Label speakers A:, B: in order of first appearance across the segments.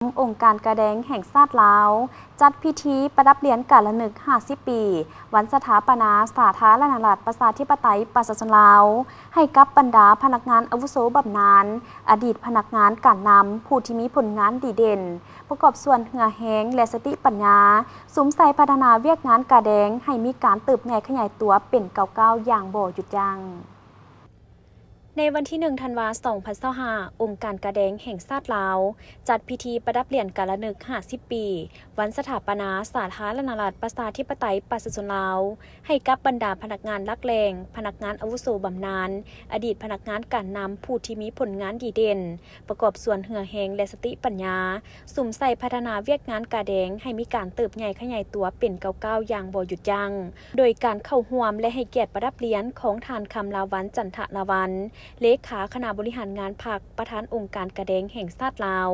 A: องค์การกระแดงแห่งชาติลาวจัดพิธีประดับเหรียญการละนึก50 ปีวันสถาปนาสาธารณรัฐประชาธิปไตยประชาชนลาวให้กับบรรดาพนักงานอาวุโสบำนาญอดีตพนักงานการนำผู้ที่มีผลงานดีเด่นประกอบส่วนเหือแห้งและสติปัญญาสุมใส่พัฒนาเวียกงานกระแดงให้มีการเติบใหญ่ขยายตัวเป็นเก่าๆอย่างบ่หยุดยั้งในวันที่ 1 ธันวาคม 2025 องค์การกระแดงแห่งชาติลาวจัดพิธีประดับเหรียญการละนึก50 ปีวันสถาปนาสาธารณรัฐประชาธิปไตยประชาชนลาวให้กับบรรดาพนักงานหลักแหล่งพนักงานอาวุโสบำนาญอดีตพนักงานการนำผู้ที่มีผลงานดีเด่นประกอบส่วนเหือแห้งและสติปัญญาสุ่มใส่พัฒนาเวียกงานกระแดงให้มีการเติบใหญ่ขยายตัวเป็นเก่าๆอย่างบ่หยุดยั้งโดยการเข้าร่วมและให้เกียรติประดับเหรียญของทานคำลาวันจันทลาวันเลขาคณะบริหารงานพรรคประธานองค์การกระแดงแห่งชาติลาว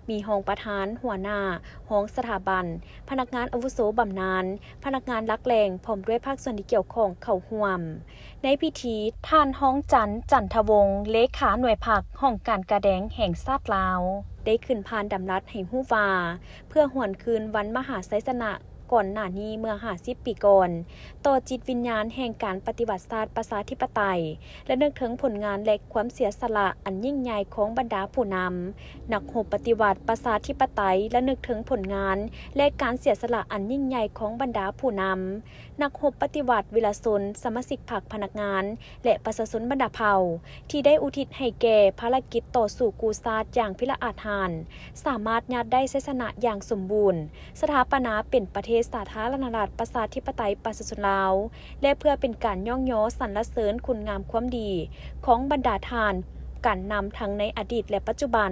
A: มีรองประธานหัวหน้าห้องสถาบันพนักงานอาวุโสบำนาญพนักงานหลักแหล่งพร้อมด้วยภาคส่วนที่เกี่ยวข้องเข้าร่วมในพิธีท่านห้องจันทวงศ์เลขาหน่วยพรรคห้องการกระแดงแห่งชาติลาวได้ขึ้นพานดำรัสให้ฮู้ว่าเพื่อหวนคืนวันมหาไสยสนะก่อนหน้านี้เมื่อ50 ปีก่อนต่อจิตวิญญาณแห่งการปฏิวัติศาสตร์ประชาธิปไตยและนึกถึงผลงานและความเสียสละอันยิ่งใหญ่ของบรรดาผู้นำนักรบปฏิวัติประชาธิปไตยและนึกถึงผลงานและการเสียสละอันยิ่งใหญ่ของบรรดาผู้นำนักรบปฏิวัติวีรชนสมาชิกพรรคพนักงานและประชาชนบรรดาเผ่าที่ได้อุทิศให้แก่ภารกิจต่อสู้กู้ชาติอย่างพิละอาถรรพ์สามารถยัดได้ชัยชนะอย่างสมบูรณ์สถาปนาเป็นประเทศสาธารณรัฐประชาธิปไตยประชาชนลาวและเพื่อเป็นการย่องย้อสรรเสริญคุณงามความดีของบรรดาทานการนำทั้งในอดีตและปัจจุบัน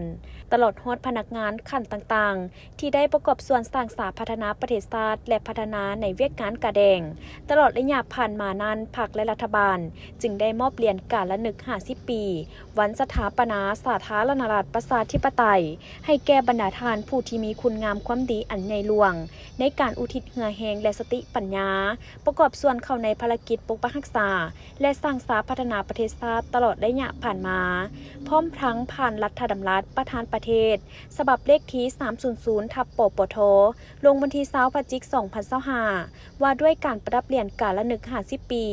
A: ตลอดฮอดพนักงานขั้นต่างๆที่ได้ประกอบส่วนสร้างสรรค์พัฒนาประเทศชาติและพัฒนาในเวียกงานกระแดงตลอดระยะผ่านมานั้นพรรคและรัฐบาลจึงได้มอบเหรียญการละนึก50 ปีวันสถาปนาสาธารณรัฐประชาธิปไตยให้แก่บรรดาทานผู้ที่มีคุณงามความดีอันใหญ่หลวงในการอุทิศเหือแหงและสติปัญญาประกอบส่วนเข้าในภารกิจปกปักรักษาและสร้างสรรค์พัฒนาประเทศชาติตลอดระยะผ่านมาพร้อมทั้งผ่านรัฐดำรัสประธานประเทศฉบับเลขที่300/ปปทลงวันที่20 พฤศจิกายน 2025ว่าด้วยการประดับเหรียญการละนึก50 ปี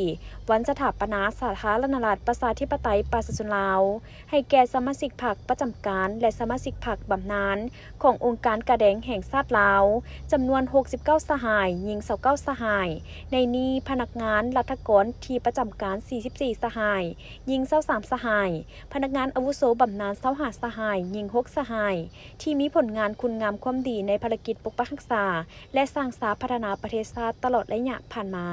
A: วันสถาปนาสาธารณรัฐประชาธิปไตยประชาชนลาวให้แก่สมาชิกพรรคประจำการและสมาชิกพรรคบำนาญขององค์การกระแดงแห่งชาติลาวจำนวน69 สหายหญิง29 สหายในนี้พนักงานรัฐกรที่ประจำการ44 สหายหญิง23 สหายพนักงานอาวุโสบำนาญ25 สหายหญิง6 สหายที่มีผลงานคุณงามความดีในภารกิจปกปักรักษาและสร้างสรรค์พัฒนาประเทศชาติตลอดระยะผ่านมา